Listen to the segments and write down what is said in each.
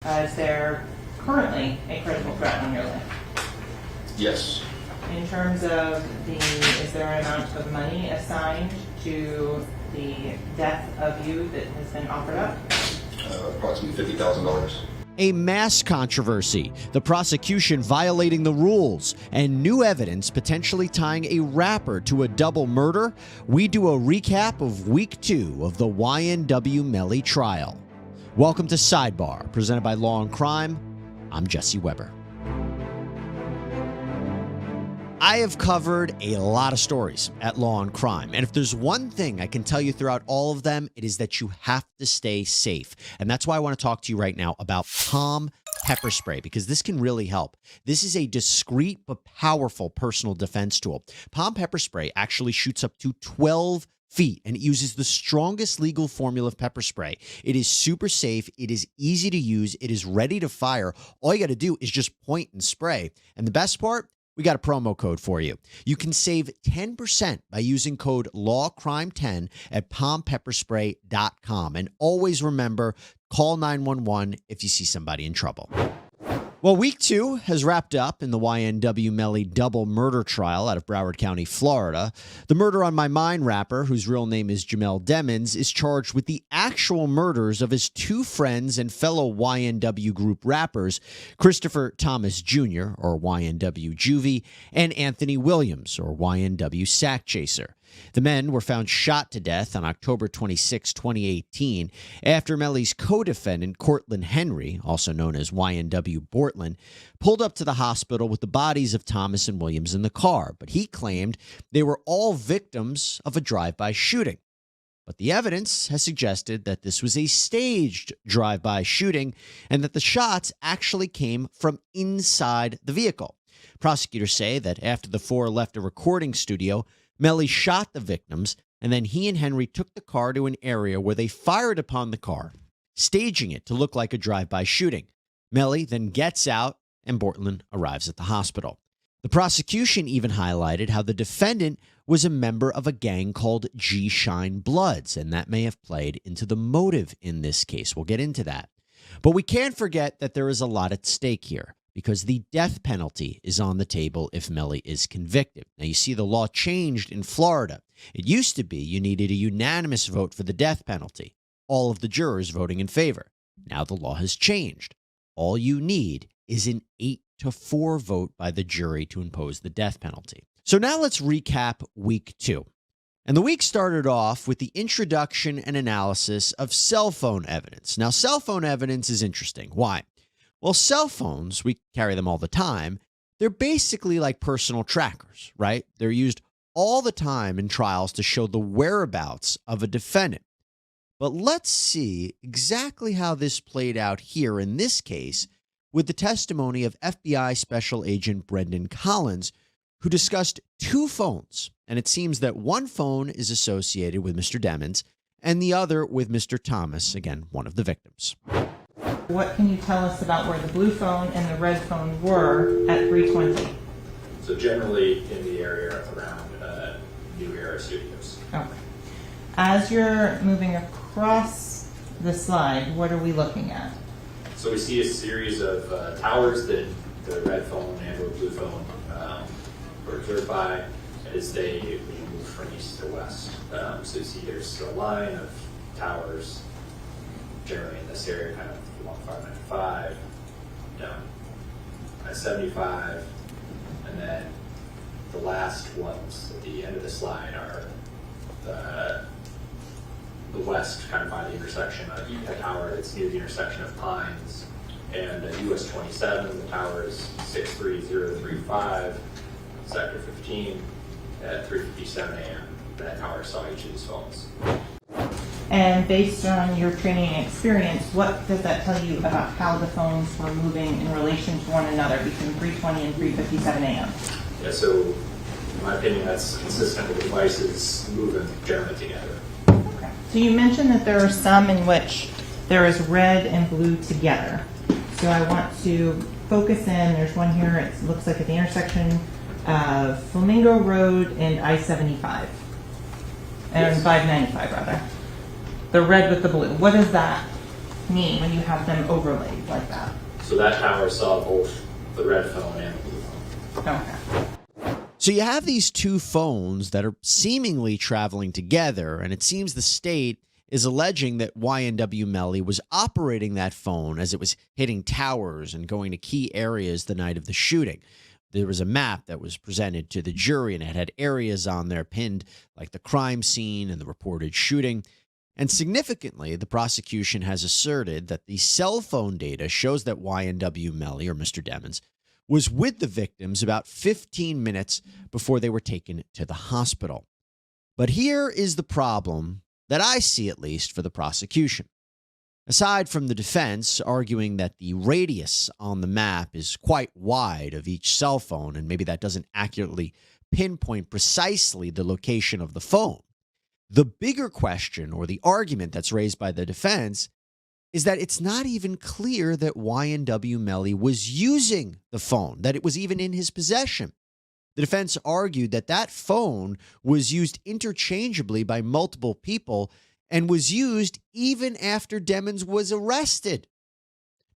Is there currently a critical threat on your life? Yes. In terms of is there an amount of money assigned to the death of you that has been offered up? Approximately $50,000. A mass controversy, the prosecution violating the rules, and new evidence potentially tying a rapper to a double murder. We do a recap of week 2 of the YNW Melly trial. Welcome to Sidebar, presented by Law and Crime. I'm Jesse Weber. I have covered a lot of stories at Law and Crime, and if there's one thing I can tell you throughout all of them, it is that you have to stay safe. And that's why I want to talk to you right now about Palm pepper spray, because this can really help. This is a discreet but powerful personal defense tool. Palm pepper spray actually shoots up to 12 feet, and it uses the strongest legal formula of pepper spray. It is super safe. It is easy to use. It is ready to fire. All you got to do is just point and spray. And the best part, we got a promo code for you. You can save 10% by using code LAWCRIME10 at palmpepperspray.com. And always remember, call 911 if you see somebody in trouble. Well, week 2 has wrapped up in the YNW Melly double murder trial out of Broward County, Florida. The Murder on My Mind rapper, whose real name is Jamel Demons, is charged with the actual murders of his 2 friends and fellow YNW group rappers, Christopher Thomas Jr., or YNW Juvie, and Anthony Williams, or YNW Sack Chaser. The men were found shot to death on October 26, 2018, after Melly's co-defendant, Cortland Henry, also known as YNW Bortland, pulled up to the hospital with the bodies of Thomas and Williams in the car, but he claimed they were all victims of a drive-by shooting. But the evidence has suggested that this was a staged drive-by shooting and that the shots actually came from inside the vehicle. Prosecutors say that after the 4 left a recording studio, Melly shot the victims, and then he and Henry took the car to an area where they fired upon the car, staging it to look like a drive-by shooting. Melly then gets out, and Bortland arrives at the hospital. The prosecution even highlighted how the defendant was a member of a gang called G Shine Bloods, and that may have played into the motive in this case. We'll get into that. But we can't forget that there is a lot at stake here, because the death penalty is on the table if Melly is convicted. Now, you see, the law changed in Florida. It used to be you needed a unanimous vote for the death penalty, all of the jurors voting in favor. Now the law has changed. All you need is an 8-4 vote by the jury to impose the death penalty. So now let's recap week 2. And the week started off with the introduction and analysis of cell phone evidence. Now, cell phone evidence is interesting. Why? Well, cell phones, we carry them all the time. They're basically like personal trackers, right? They're used all the time in trials to show the whereabouts of a defendant. But let's see exactly how this played out here in this case with the testimony of FBI Special Agent Brendan Collins, who discussed 2 phones. And it seems that one phone is associated with Mr. Demons and the other with Mr. Thomas, again, one of the victims. What can you tell us about where the blue phone and the red phone were at 3:20? So generally in the area around New Era Studios. Okay. As you're moving across the slide, what are we looking at? So we see a series of towers that the red phone and or blue phone were observed by as they move from east to west. So you see there's a line of towers generally in this area, kind of along 595, down I-75, and then the last ones at the end of the slide are the west, kind of by the intersection of a tower that's near the intersection of Pines and US 27. The tower is 63035, sector 15, at 3:57 a.m. That tower saw each of these phones. And based on your training and experience, what does that tell you about how the phones were moving in relation to one another between 3:20 and 3:57 a.m.? Yeah, so in my opinion, that's consistent with the devices moving generally together. Okay. So you mentioned that there are some in which there is red and blue together. So I want to focus in. There's one here, it looks like at the intersection of Flamingo Road and I-75. And Yes. 595, rather. The red with the blue. What is that? mean when you have them overlaid like that? So that tower saw both the red phone and the blue phone. Okay. So you have these two phones that are seemingly traveling together, and it seems the state is alleging that YNW Melly was operating that phone as it was hitting towers and going to key areas the night of the shooting. There was a map that was presented to the jury, and it had areas on there pinned like the crime scene and the reported shooting. And significantly, the prosecution has asserted that the cell phone data shows that YNW Melly, or Mr. Demons, was with the victims about 15 minutes before they were taken to the hospital. But here is the problem that I see, at least, for the prosecution. Aside from the defense arguing that the radius on the map is quite wide of each cell phone, and maybe that doesn't accurately pinpoint precisely the location of the phone, the bigger question, or the argument that's raised by the defense, is that it's not even clear that YNW Melly was using the phone, that it was even in his possession. The defense argued that that phone was used interchangeably by multiple people and was used even after Demons was arrested.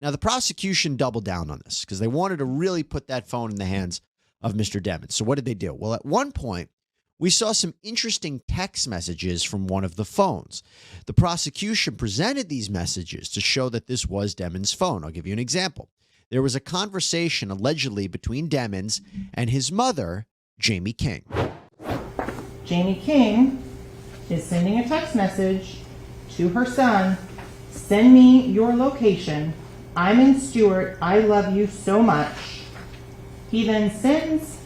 Now, the prosecution doubled down on this because they wanted to really put that phone in the hands of Mr. Demons. So what did they do? Well, at one point, we saw some interesting text messages from one of the phones. The prosecution presented these messages to show that this was Demons' phone. I'll give you an example. There was a conversation allegedly between Demons and his mother, Jamie King. Jamie King is sending a text message to her son. Send me your location. I'm in Stewart. I love you so much. He then sends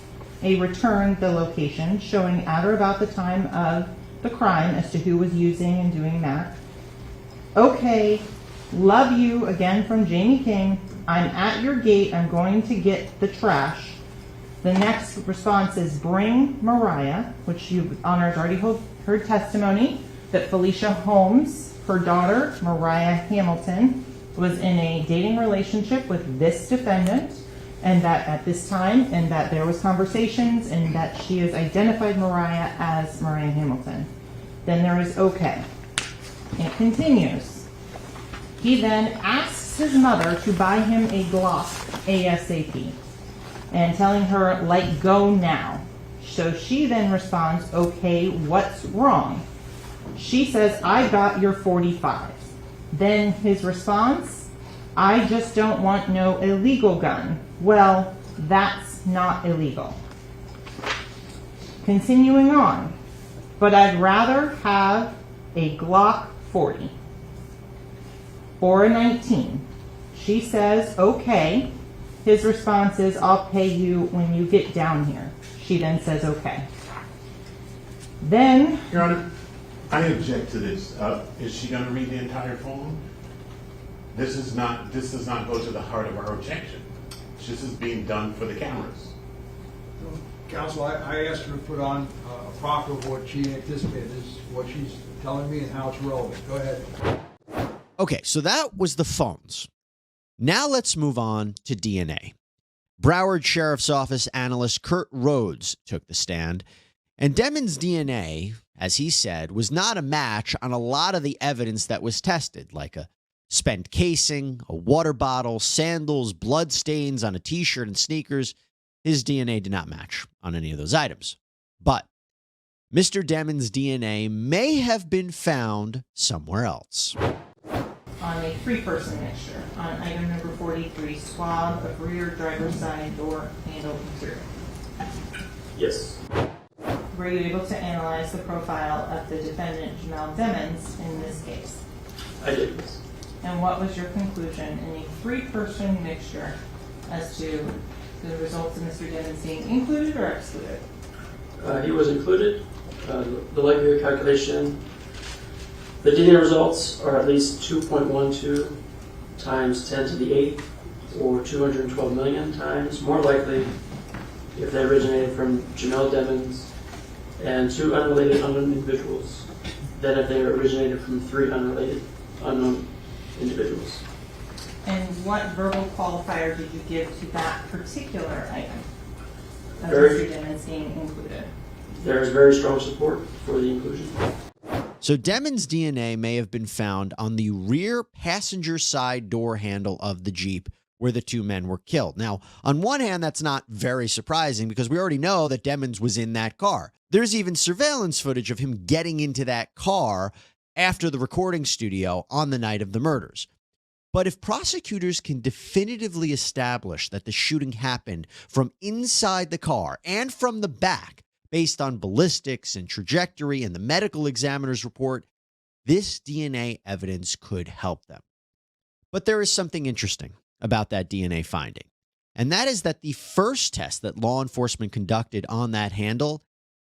a return the location showing at or about the time of the crime as to who was using and doing that. Okay, love you, again from Jamie King. I'm at your gate. I'm going to get the trash. The next response is bring Mariah, which you honors already heard testimony that Felicia Holmes, her daughter, Mariah Hamilton, was in a dating relationship with this defendant, and that at this time, and that there was conversations, and that she has identified Mariah as Mariah Hamilton. Then there is okay. It continues. He then asks his mother to buy him a Glock ASAP, and telling her, like, go now. So she then responds, okay, what's wrong? She says, I got your 45. Then his response, I just don't want no illegal gun. Well, that's not illegal. Continuing on, but I'd rather have a Glock 40 or a 19. She says, okay. His response is, I'll pay you when you get down here. She then says, okay. Then, Your Honor, I object to this. Is she going to read the entire phone? This does not go to the heart of our objection. This is being done for the cameras. Counsel, I asked her to put on a proffer of what she anticipated is what she's telling me and how it's relevant. Go ahead. Okay, so that was the phones. Now let's move on to DNA. Broward Sheriff's Office analyst Kurt Rhodes took the stand, and Demons' DNA, as he said, was not a match on a lot of the evidence that was tested, like a spent casing, a water bottle, sandals, blood stains on a t-shirt and sneakers. His DNA did not match on any of those items. But Mr. Demons' DNA may have been found somewhere else. on a three-person mixture, on item number 43, swab of rear driver's side door handle material. Yes. Were you able to analyze the profile of the defendant, Jamel Demons, in this case? I did, yes. And what was your conclusion in a three-person mixture as to the results of Mr. Demons being included or excluded? He was included. The likelihood calculation, the DNA results are at least 2.12 times 10 to the 8th, or 212 million times more likely if they originated from Jamel Demons and two unrelated unknown individuals than if they originated from three unrelated unknown individuals. And what verbal qualifier did you give to that particular item of Very- Mr. Demons being included? There is very strong support for the inclusion. So Demon's DNA may have been found on the rear passenger side door handle of the Jeep where the two men were killed. Now, on one hand, that's not very surprising because we already know that Demons was in that car. There's even surveillance footage of him getting into that car after the recording studio on the night of the murders. But if prosecutors can definitively establish that the shooting happened from inside the car and from the back, based on ballistics and trajectory and the medical examiner's report, this DNA evidence could help them. But there is something interesting about that DNA finding, and that is that the first test that law enforcement conducted on that handle,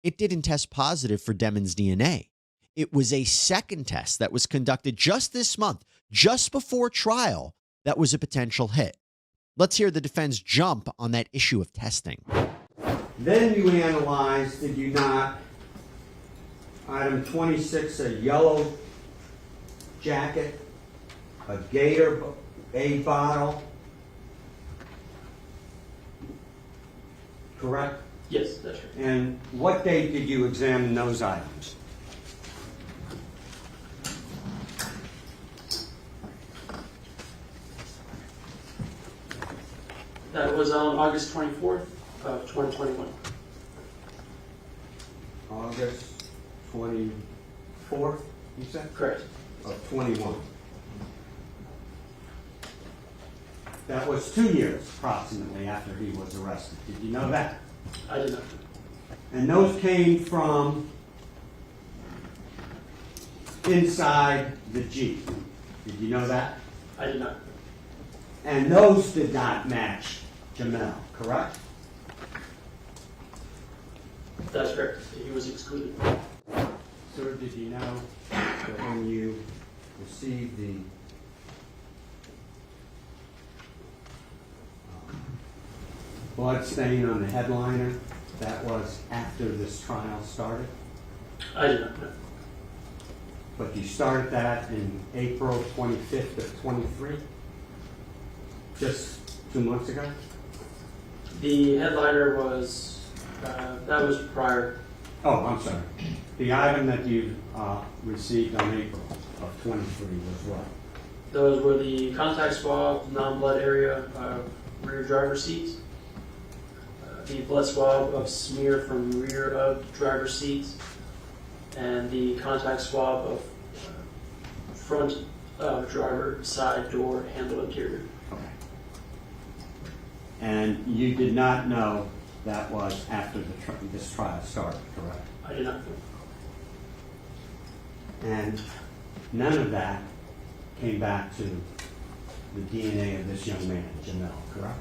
it didn't test positive for Demon's DNA. It was a second test that was conducted just this month, just before trial, that was a potential hit. Let's hear the defense jump on that issue of testing. Then you analyzed, did you not, item 26, a yellow jacket, a Gatorade bottle, correct? Yes, that's right. And what date did you examine those items? That was on August 24th of 2021. August 24th, you said? Correct. Of 21. That was 2 years approximately after he was arrested. Did you know that? I did not. And those came from inside the Jeep. Did you know that? I did not. And those did not match Jamel, correct? That's correct. He was excluded. Sir, did you know that when you received the blood stain on the headliner, that was after this trial started? I did not know. But you started that in April 25th of 23? Just 2 months ago? The headliner was, that was prior. Oh, I'm sorry. The item that you received on April of 23 was what? Those were the contact swab, non-blood area, rear driver seat. The blood swab of smear from rear of driver seat. And the contact swab of front of driver side door handle interior. Okay. And you did not know that was after this trial started, correct? I did not know. And none of that came back to the DNA of this young man, Jamel, correct?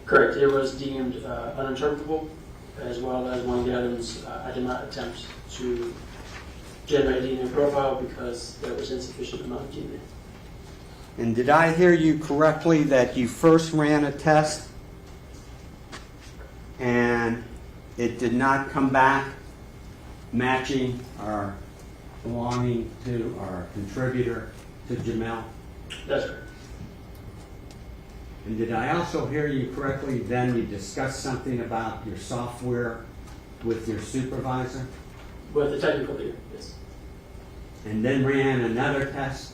Correct. It was deemed uninterpretable, as well as one of the items I did not attempt to generate a DNA profile because there was insufficient amount of DNA. And did I hear you correctly that you first ran a test and it did not come back matching or belonging to or contributor to Jamel? That's correct. And did I also hear you correctly then you discussed something about your software with your supervisor? With the technical leader, yes. And then ran another test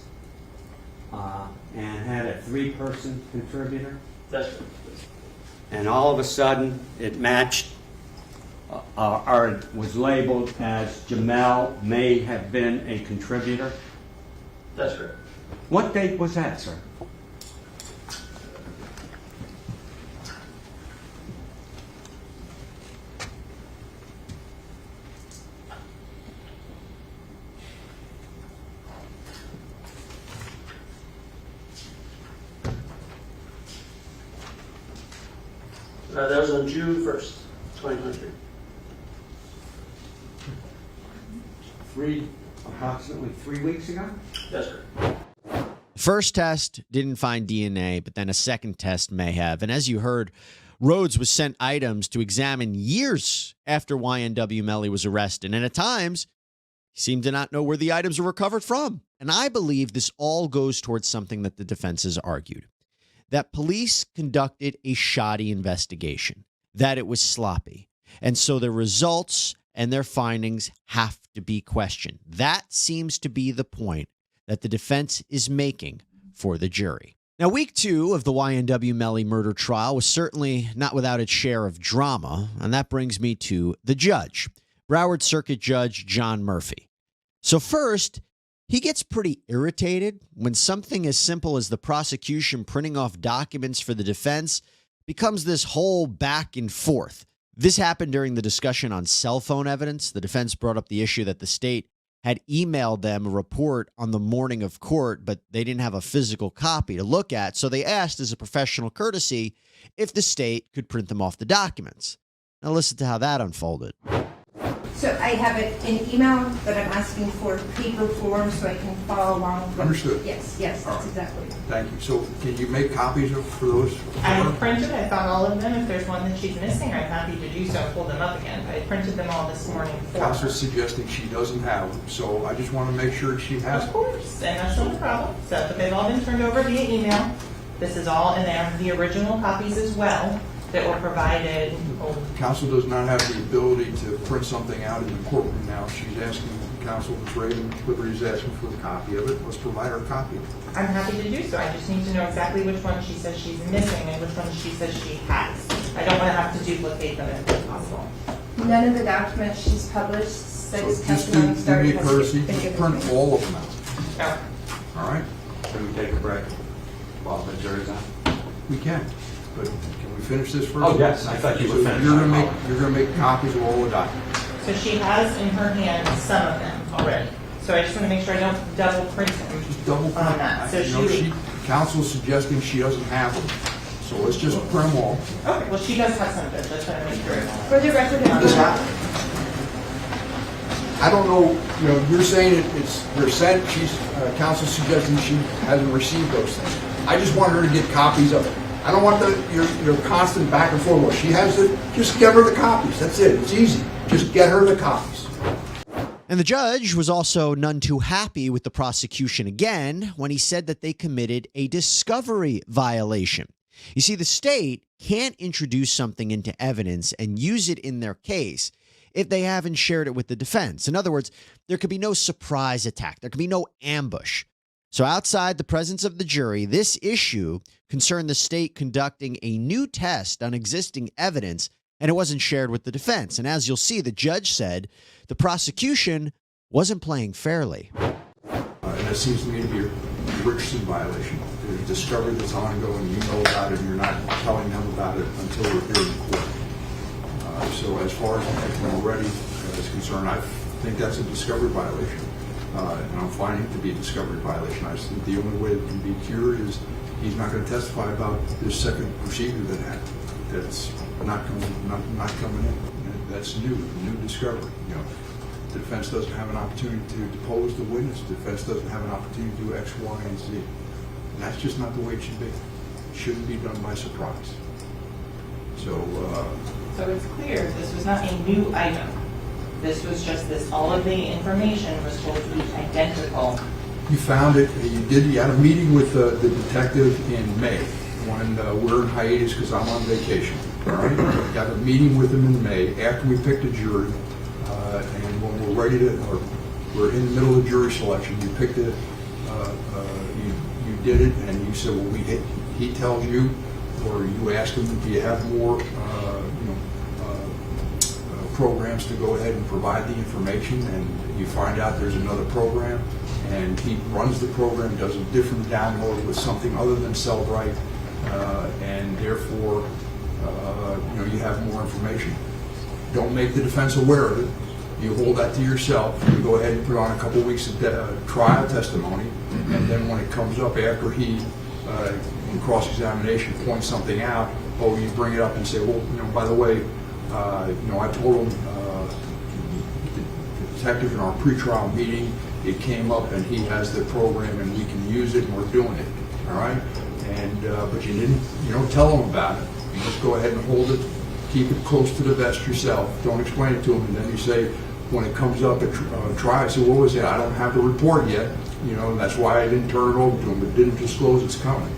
and had a 3-person contributor? That's correct. And all of a sudden it matched or it was labeled as Jamel may have been a contributor? That's correct. What date was that, sir? That was on June 1st, 2023. Approximately 3 weeks ago? That's correct. First test didn't find DNA, but then a second test may have. And as you heard, Rhodes was sent items to examine years after YNW Melly was arrested. And at times, he seemed to not know where the items were recovered from. And I believe this all goes towards something that the defense has argued, that police conducted a shoddy investigation, that it was sloppy. And so the results and their findings have to be questioned. That seems to be the point that the defense is making for the jury. Now, week 2 of the YNW Melly murder trial was certainly not without its share of drama, and that brings me to the judge, Broward Circuit Judge John Murphy. So first, he gets pretty irritated when something as simple as the prosecution printing off documents for the defense becomes this whole back and forth. This happened during the discussion on cell phone evidence. The defense brought up the issue that the state had emailed them a report on the morning of court, but they didn't have a physical copy to look at. So they asked, as a professional courtesy, if the state could print them off the documents. Now listen to how that unfolded. So I have an email that I'm asking for paper form so I can follow along. Understood. Yes, All that's right. exactly. Thank you. So can you make copies for those? I printed, I found all of them. If there's one that she's missing, I'm happy to do so, pull them up again. I printed them all this morning for her. Counsel's suggesting she doesn't have them, so I just want to make sure she has Of them. course, and that's not a problem. So, but they've all been turned over via email. This is all, and they have the original copies as well that were provided. Counsel does not have the ability to print something out in the courtroom now. She's asking, Counsel Raven Liberty is asking for a copy of it. Let's provide her a copy of it. I'm happy to do so. I just need to know exactly which one she says she's missing and which one she says she has. I don't want to have to duplicate them if possible. None of the documents she's published says So just testimony do started me a has courtesy, been given print to me. all of them out. Okay. All right? Can we take a break while the jury's on? We can, but can we finish this first? Oh, yes, I thought you were So finished. You're gonna make copies of all the documents. So she has in her hand some of them already. So I just want to make sure I don't double print them Just double on print. that. So You know, she, Counsel's suggesting she doesn't have them, so let's just print them all. okay, well, she does have some of them. Just want to make sure. For the record, This I don't know, you know, you're saying they're sent, Counsel's suggesting she hasn't received those things. I just want her to get copies of it. I don't want your constant back and forth. Well, she has it, just get her the copies. That's it. It's easy. Just get her the copies. And the judge was also none too happy with the prosecution again when he said that they committed a discovery violation. You see, the state can't introduce something into evidence and use it in their case if they haven't shared it with the defense. In other words, there could be no surprise attack. There could be no ambush. So outside the presence of the jury, this issue concerned the state conducting a new test on existing evidence, and it wasn't shared with the defense. And as you'll see, the judge said the prosecution wasn't playing fairly. And that seems to me to be a Richardson violation. There's discovery that's ongoing, you know about it, and you're not telling them about it until we're here in court. So as far as I'm already is concerned, I think that's a discovery violation. And I'm finding it to be a discovery violation. I just think the only way it can be cured is he's not going to testify about this second procedure that happened. That's not coming in. That's new discovery. You know, the defense doesn't have an opportunity to depose the witness. The defense doesn't have an opportunity to do X, Y, and Z. And that's just not the way it should be. It shouldn't be done by surprise. So it's clear this was not a new item. This was just this, all of the information was told to be identical. you found it, you had a meeting with the detective in May when we're in hiatus because I'm on vacation. All right? Got a meeting with him in May after we picked a jury, and when we're ready to, or we're in the middle of jury selection, you picked it, you did it, and you said, well, he tells you, or you ask him, do you have more programs to go ahead and provide the information, and you find out there's another program, and he runs the program, does a different download with something other than Cellbrite, and therefore, you have more information. Don't make the defense aware of it. You hold that to yourself. You go ahead and put on a couple weeks of trial testimony, and then when it comes up after he, in cross-examination, points something out, you bring it up and say, well, by the way, I told him, the detective in our pretrial meeting, it came up and he has the program and we can use it and we're doing it, all right? And but you don't tell him about it. You just go ahead and hold it, keep it close to the vest yourself. Don't explain it to him, and then you say, when it comes up at trial, I say, what was it? I don't have the report yet, and that's why I didn't turn it over to him, but didn't disclose it's coming.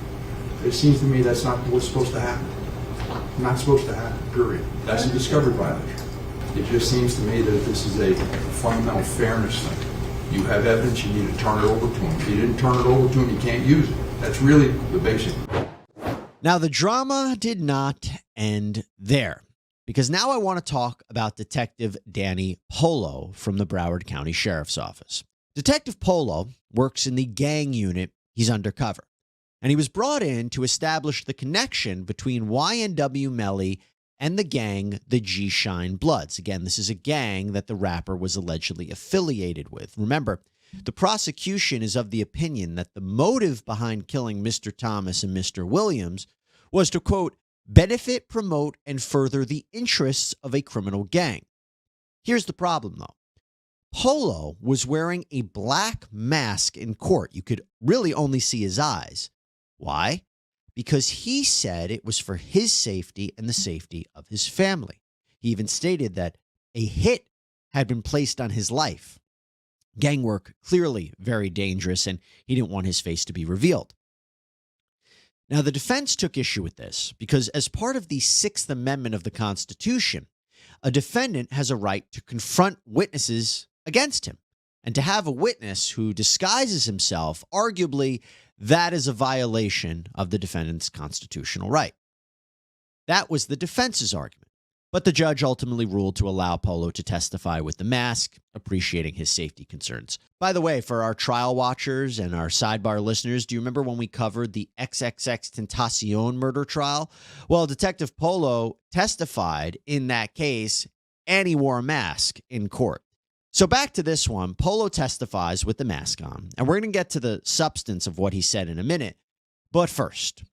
It seems to me that's not what's supposed to happen. Not supposed to happen, period. That's a discovery violation. It just seems to me that this is a fundamental fairness thing. You have evidence, you need to turn it over to him. If you didn't turn it over to him, you can't use it. That's really the basic. Now, the drama did not end there, because now I want to talk about Detective Danny Polo from the Broward County Sheriff's Office. Detective Polo works in the gang unit. He's undercover, and he was brought in to establish the connection between YNW Melly and the gang, the G Shine Bloods. Again, this is a gang that the rapper was allegedly affiliated with. Remember, the prosecution is of the opinion that the motive behind killing Mr. Thomas and Mr. Williams was to, quote, benefit, promote, and further the interests of a criminal gang. Here's the problem, though. Polo was wearing a black mask in court. You could really only see his eyes. Why? Because he said it was for his safety and the safety of his family. He even stated that a hit had been placed on his life. Gang work, clearly very dangerous, and he didn't want his face to be revealed. Now, the defense took issue with this because as part of the Sixth Amendment of the Constitution, a defendant has a right to confront witnesses against him. And to have a witness who disguises himself, arguably, that is a violation of the defendant's constitutional right. That was the defense's argument. But the judge ultimately ruled to allow Polo to testify with the mask, appreciating his safety concerns. By the way, for our trial watchers and our sidebar listeners, do you remember when we covered the XXX Tentacion murder trial? Well, Detective Polo testified in that case, and he wore a mask in court. So back to this one, Polo testifies with the mask on, and we're going to get to the substance of what he said in a minute. But first,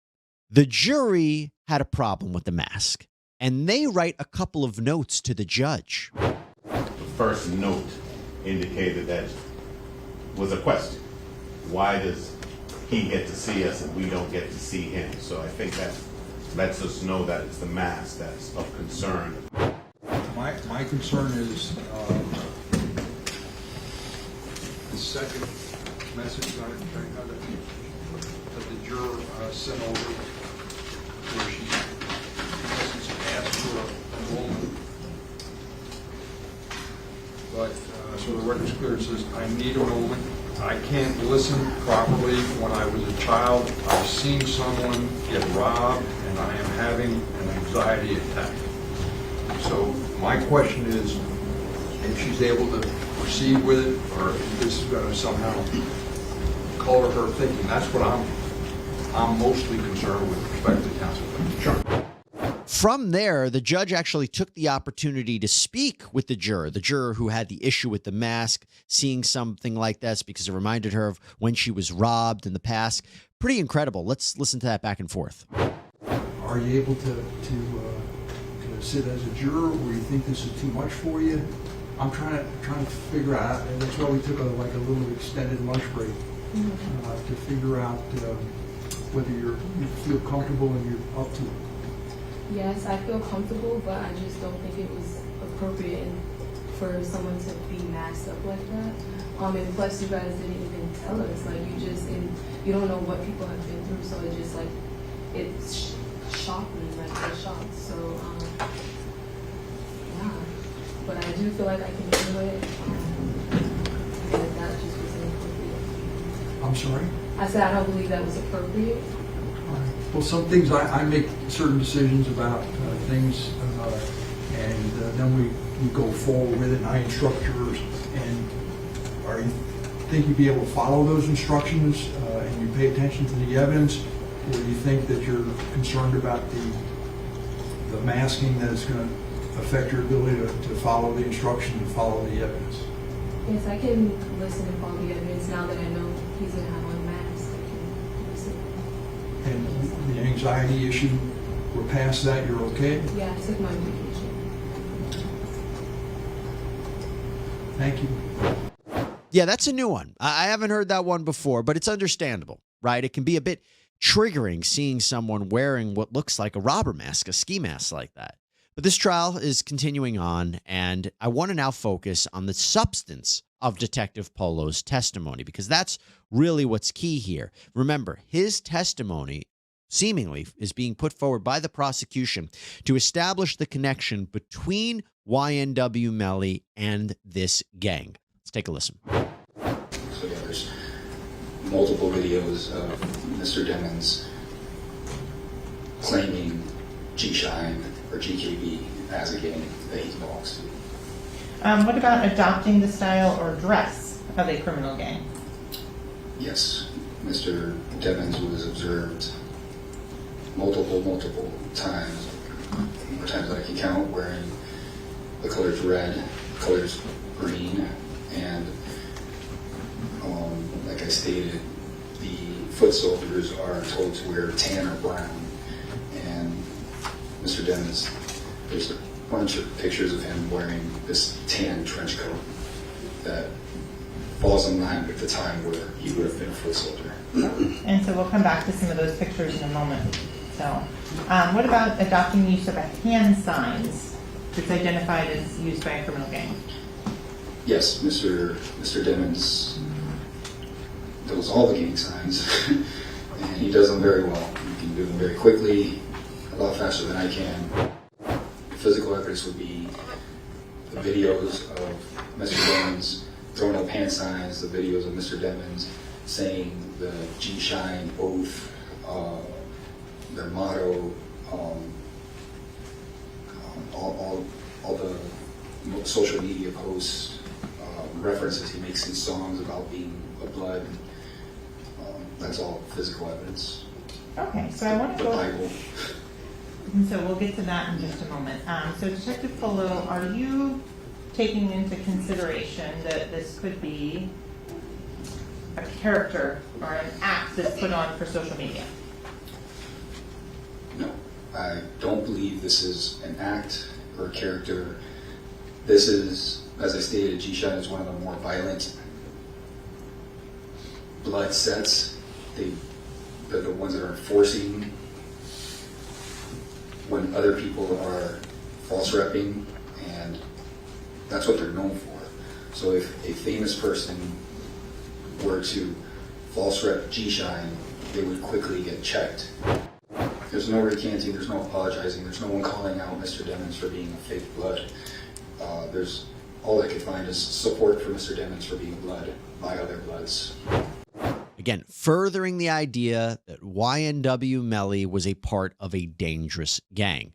the jury had a problem with the mask, and they write a couple of notes to the judge. The first note indicated that was a question. Why does he get to see us and we don't get to see him? So I think that lets us know that it's the mask that's of concern. My concern is the second message that the juror sent over, where she asked for enrollment. But so the record's clear. It says, I need enrollment. I can't listen properly. When I was a child, I've seen someone get robbed, and I am having an anxiety attack. So my question is, if she's able to proceed with it, or if this is going to somehow color her thinking. That's what I'm mostly concerned with respect to counsel. Sure. From there, the judge actually took the opportunity to speak with the juror who had the issue with the mask, seeing something like this because it reminded her of when she was robbed in the past. Pretty incredible. Let's listen to that back and forth. Are you able to sit as a juror, or you think this is too much for you? I'm trying to figure out, and that's why we took a little extended lunch break to figure out whether you feel comfortable and you're up to it. Yes, I feel comfortable, but I just don't think it was appropriate for someone to be masked up like that. And plus, you guys didn't even tell us. Like, you don't know what people have been through, so it just it's shocked me, a shock. So, yeah. But I do feel like I can do it. But that just wasn't appropriate. I'm sorry? I said I don't believe that was appropriate. Well, some things I make certain decisions about things, and then we go forward with it, and I instruct jurors. And are you think you'd be able to follow those instructions and you pay attention to the evidence, or do you think that you're concerned about the masking that is going to affect your ability to follow the instructions and follow the evidence? Yes, I can listen and follow the evidence now that I know he's going to have on a mask. I can listen. And the anxiety issue, we're past that, you're okay? Yeah, I took my medication. Thank you. Yeah, that's a new one. I haven't heard that one before, but it's understandable, right? It can be a bit triggering seeing someone wearing what looks like a robber mask, a ski mask like that. But this trial is continuing on, and I want to now focus on the substance of Detective Polo's testimony, because that's really what's key here. Remember, his testimony seemingly, is being put forward by the prosecution to establish the connection between YNW Melly and this gang. Let's take a listen. So yeah, there's multiple videos of Mr. Demons claiming G-Shine or GKB as a gang that he belongs to. What about adopting the style or dress of a criminal gang? Yes, Mr. Demons was observed multiple times, more times than I can count, wearing the colors red, colors green, and like I stated, the foot soldiers are told to wear tan or brown. And Mr. Demons, there's a bunch of pictures of him wearing this tan trench coat that falls in line with the time where he would have been a foot soldier. And so we'll come back to some of those pictures in a moment. So, what about adopting the use of a hand signs that's identified as used by a criminal gang? Yes, Mr. Demons knows all the gang signs, and he does them very well. He can do them very quickly, a lot faster than I can. Physical evidence would be the videos of Mr. Demons throwing up hand signs, the videos of Mr. Demons saying the G-Shine oath, their motto, all the social media posts, references he makes in songs about being a blood. That's all physical evidence. Okay, so I want to The go. Bible. And so we'll get to that in just a moment. So Detective Polo, are you taking into consideration that this could be a character or an act that's put on for social media? No, I don't believe this is an act or a character. This is, as I stated, G-Shine is one of the more violent blood sets. They're the ones that are enforcing when other people are false repping, and that's what they're known for. So if a famous person were to false rep G-Shine, they would quickly get checked. There's no recanting, there's no apologizing, there's no one calling out Mr. Demons for being a fake blood. There's all I could find is support for Mr. Demons for being blood by other bloods. Again, furthering the idea that YNW Melly was a part of a dangerous gang.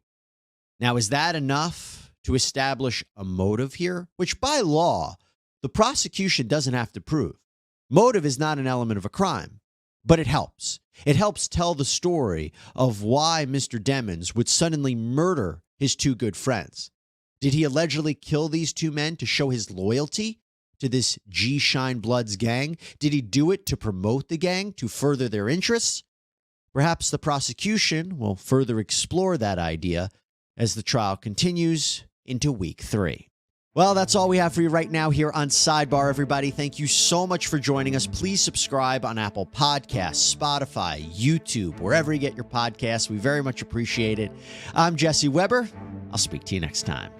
Now, is that enough to establish a motive here? Which, by law, the prosecution doesn't have to prove. Motive is not an element of a crime, but it helps. It helps tell the story of why Mr. Demons would suddenly murder his two good friends. Did he allegedly kill these two men to show his loyalty to this G-Shine Bloods gang? Did he do it to promote the gang, to further their interests? Perhaps the prosecution will further explore that idea as the trial continues into week 3. Well, that's all we have for you right now here on Sidebar, everybody. Thank you so much for joining us. Please subscribe on Apple Podcasts, Spotify, YouTube, wherever you get your podcasts. We very much appreciate it. I'm Jesse Weber. I'll speak to you next time.